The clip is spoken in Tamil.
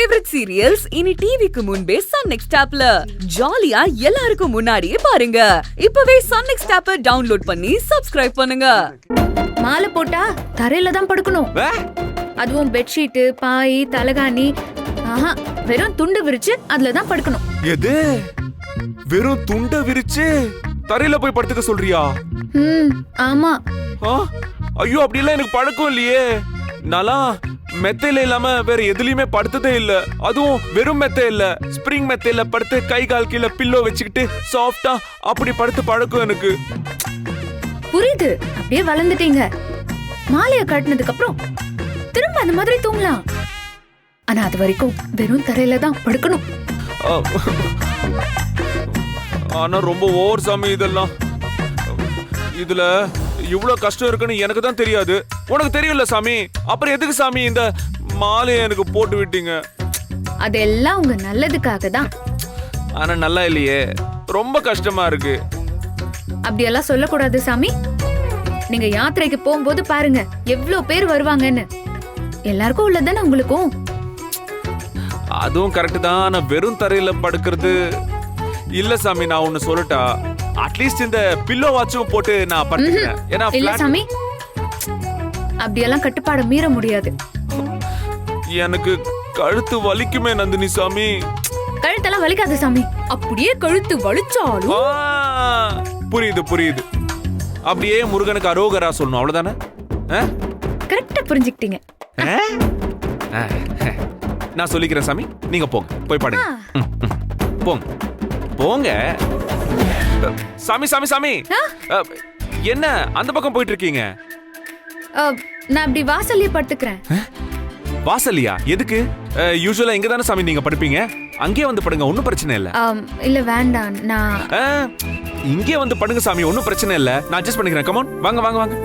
ஃபேவரட் சீரியல்ஸ் இனி டிவிக்கு முன்பே சன் நெக்ஸ்ட் ஆப்ல ஜாலியா எல்லாருக்கும் முன்னாடியே பாருங்க. இப்பவே சன் நெக்ஸ்ட் ஆப்பை டவுன்லோட் பண்ணி சப்ஸ்கிரைப் பண்ணுங்க. மாலை போட்டா தரையில தான் படுக்கணும். அதுவும் பெட்ஷீட், பாய், தலகாணி, வெறும் துண்டு விரிச்சு அதுல தான் படுக்கணும். எது? வெறும் துண்ட விரிச்சு தரையில போய் படுத்துக்க சொல்றியா? ஆமா. ஐயோ, அப்படி எல்லாம் எனக்கு பழக்கம் இல்லையே. நானா மெத்தையில இல்லாம வேற எதுலயுமே படுத்ததே இல்ல. அதுவும் வெறும் மெத்தை இல்ல, ஸ்பிரிங் மெத்தையில படுத்து கை கால் கீழே பில்லோ வச்சுக்கிட்டு சாஃப்டா அப்படி படுத்து பழக்கம் எனக்கு. புரியுது, அப்படியே வளர்ந்துட்டீங்க. மாலைய கட்டினதுக்கு அப்புறம் திரும்ப அந்த மாதிரி தூங்கலாம். ஆனா அது வரைக்கும் வெறும் தரையில தான் படுக்கணும். ஆனா ரொம்ப ஓவர் சாமி இதெல்லாம். இதுல இவ்வளவு கஷ்டம் இருக்குன்னு எனக்கு தான் தெரியாது. உனக்கு தெரியும்ல சாமி, அப்புறம் எதுக்கு சாமி இந்த மாலையை எனக்கு போட்டு விட்டீங்க? அதெல்லாம் உங்க நல்லதுக்காக தான். ஆனா நல்லா இல்லையே, ரொம்ப கஷ்டமா இருக்கு. அப்படியெல்லாம் சொல்லக்கூடாது சாமி. நீங்க யாத்திரைக்கு போகும்போது பாருங்க எவ்வளவு பேர் வருவாங்கன்னு. எல்லாருக்கும் உள்ளதானே உங்களுக்கும். அதுவும் கரெக்ட் தான். நான் வெறும் தரையில படுக்கிறது இல்ல சாமி. நான் ஒன்னு சொல்லட்டா, அட்லீஸ்ட் இந்த பில்லோ வாட்சும் போட்டு நான் படுத்துக்கிறேன். ஏன்னா இல்ல சாமி, அப்படியெல்லாம் கட்டுப்பாடு மீற முடியாது. எனக்கு கழுத்து வலிக்குமே நந்தினி சாமி. கழுத்தெல்லாம் வலிக்காது சாமி. அப்படியே கழுத்து வலிச்சாலும் புரியுது புரியுது. அப்படியே முருகனுக்கு அரோகரா சொல்லணும், அவ்வளவுதானே? கரெக்டா புரிஞ்சுக்கிட்டீங்க. நான் சொல்லிக்கிறேன் சாமி, நீங்க போங்க, போய் பாடுங்க. போங்க போங்க. சாமி சாமி சாமி, என்ன அந்த பக்கம் போயிட்டு இருக்கீங்க? நான் அப்படி வாசல்லே படுத்துக்கிறேன். வாசல்லையா? எதுக்கு? யூசுவலா இங்க தானே சாமி நீங்க படுப்பீங்க. அங்கே வந்து படுங்க, ஒன்னும் பிரச்சனை இல்ல. இல்ல வேண்டாம், நான் இங்கே வந்து படுங்க சாமி, ஒன்னும் பிரச்சனை இல்ல. நான் அட்ஜஸ்ட் பண்ணிக்கிறேன். கம் ஆன், வாங்க வாங்க வாங்க.